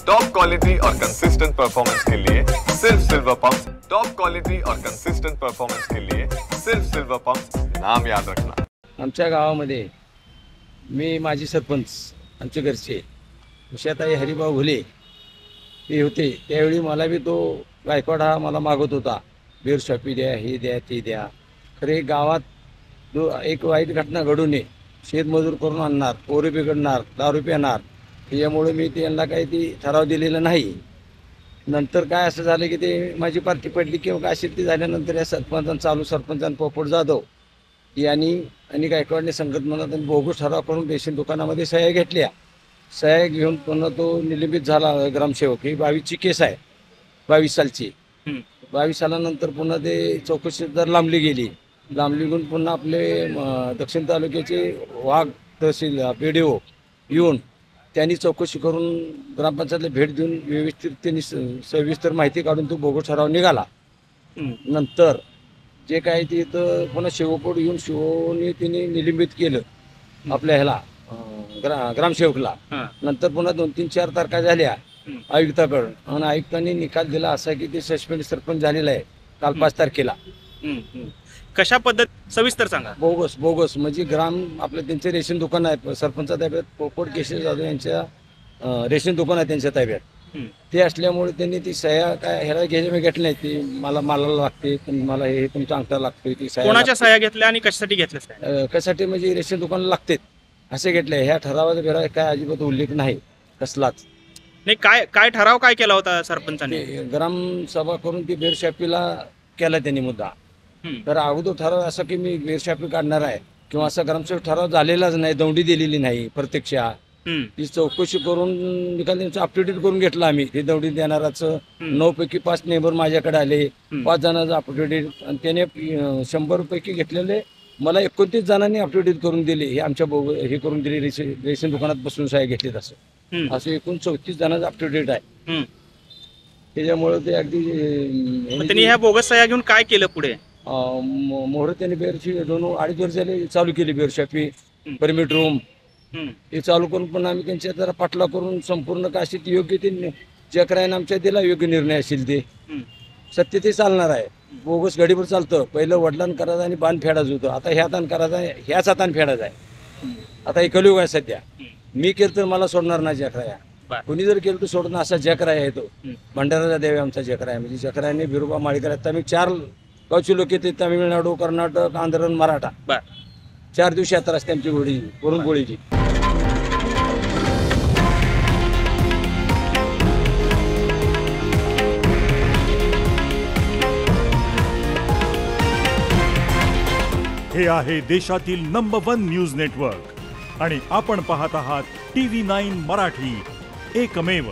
Top quality और consistent performance के लिए सिर्फ सिल्वर पंप्स। टॉप क्वालिटी और कंसिस्टेंट परफॉर्मेंस के लिए सिर्फ सिल्वर पंप्स, नाम याद रखना। आमच्या गावामध्ये मी माजी सरपंच आमचे घरचे उषाताई हरिभाऊ घुले हे होते। त्यावेळी मला बी तो गायकवाड हा मला मागत होता, बेर शॉपी द्या, हे द्या, ते द्या। खरे गावात एक वाईट घटना घडू नये, शेतमजूर करून आणणार, पोरे बिघडणार, दारू पिणार, त्यामुळे मी त्यांना काही ती ठराव दिलेला नाही। नंतर काय असं झालं की ते माझी पार्टी पडली किंवा काय असेल ती झाल्यानंतर या चालू सरपंचांनी पोपट जाधव यांनी गायकवाडने संगतमनात बोगस ठराव करून रेशन दुकानामध्ये सह्या घेतल्या। सह्या घेऊन पुन्हा तो निलंबित झाला ग्रामसेवक। ही 22ची केस आहे, 22 सालची। 22 सालानंतर पुन्हा ते चौकशी जर लांबली गेली, लांबली घेऊन पुन्हा आपले दक्षिण तालुक्याचे वाघ तहसील PDO येऊन त्यांनी चौकशी करून ग्रामपंचायतला भेट देऊन व्यवस्थित त्यांनी सविस्तर माहिती काढून तो बोगस ठराव निघाला। नंतर जे काय ते तर पुन्हा शिवकोड येऊन शिवने त्यांनी निलंबित केलं आपल्या ह्याला ग्रामसेवकला। नंतर पुन्हा 2-3-4 तारखा झाल्या आयुक्ताकडून आणि आयुक्तांनी निकाल दिला असा की ते सस्पेंड सरपंच झालेला आहे काल 5 तारखेला। कशा पद्धत सविस्तर सांगा। बोगस म्हणजे ग्राम आपलं त्यांचे रेशन दुकान आहे सरपंचा ताब्यात, पोपट केशव जाधव यांच्या रेशन दुकान आहे त्यांच्या ताब्यात। ते असल्यामुळे त्यांनी ती सह्या काय ह्याला घेतली नाही, ती मला लागते, मला हे तुमचा अंगठा लागतोय, ती सह्या कोणाच्या सह्या घेतल्या आणि कशासाठी घेतल्या? कशासाठी म्हणजे रेशन दुकान लागते असे घेतले। ह्या ठरावाचा बिरा काय अजिबात उल्लेख नाही कसलाच नाही। काय ठराव काय केला होता सरपंचाने? ग्रामसभा करून ती बेरशापीला केला त्यांनी मुद्दा। तर अगोदर ठराव असं की मी बेरशापी काढणार आहे किंवा असा ग्रामसेवक ठराव झालेलाच नाही, दौंडी दिलेली नाही प्रत्यक्षा। ती चौकशी करून निकाल त्यांचं अपडेट करून घेतलं आम्ही। ते दौंडी देणाराचं 9 पैकी 5 नेंबर माझ्याकडे आले, 5 जणांचं अपडेट, आणि त्याने 100 पैकी घेतलेले मला 29 जणांनी अपडेट करून दिले। हे आमच्या हे करून दिले, रेशन दुकानात बसून सह्या घेतलीत असं एकूण 34 जणांचं अपडेट आहे। त्याच्यामुळे ते अगदी त्यांनी ह्या बोगस सह्या घेऊन काय केलं पुढे? मोहर त्यांनी बेरची 2-2.5 वर्ष झाले चालू केली बेरशापी, परमिट रूम हे चालू करून पण आम्ही त्यांच्या जरा पाठला करून संपूर्ण काशी योग्य ते जे करायला आमच्या दिला योग्य निर्णय असेल ते सत्य ते चालणार आहे। बोगस गडीवर चालतं, पहिलं वडिलांना करायचं आणि बाण फेडायचं होतं, आता ह्या हातानं करायचं आहे, ह्याच हातानं फेडायचं आहे। आता हे कलियुग आहे सध्या। मी केलं तर मला सोडणार नाही जकराया, कुणी जर केलं तर सोडणार असा जकराया आहे तो। भंडाराचा देव आमचा जकराया, म्हणजे जकरायाने बिरोबा माळीकर आहेत। आम्ही 4 गावचे लोक येते, तामिळनाडू, कर्नाटक, आंध्र, मराठा। 4 दिवस यात्रा असते आमची घोडी पुरणपोळीची। हे आहे देशातील नंबर 1 न्यूज नेटवर्क आणि आपण पाहत आहात TV9 मराठी, एकमेव।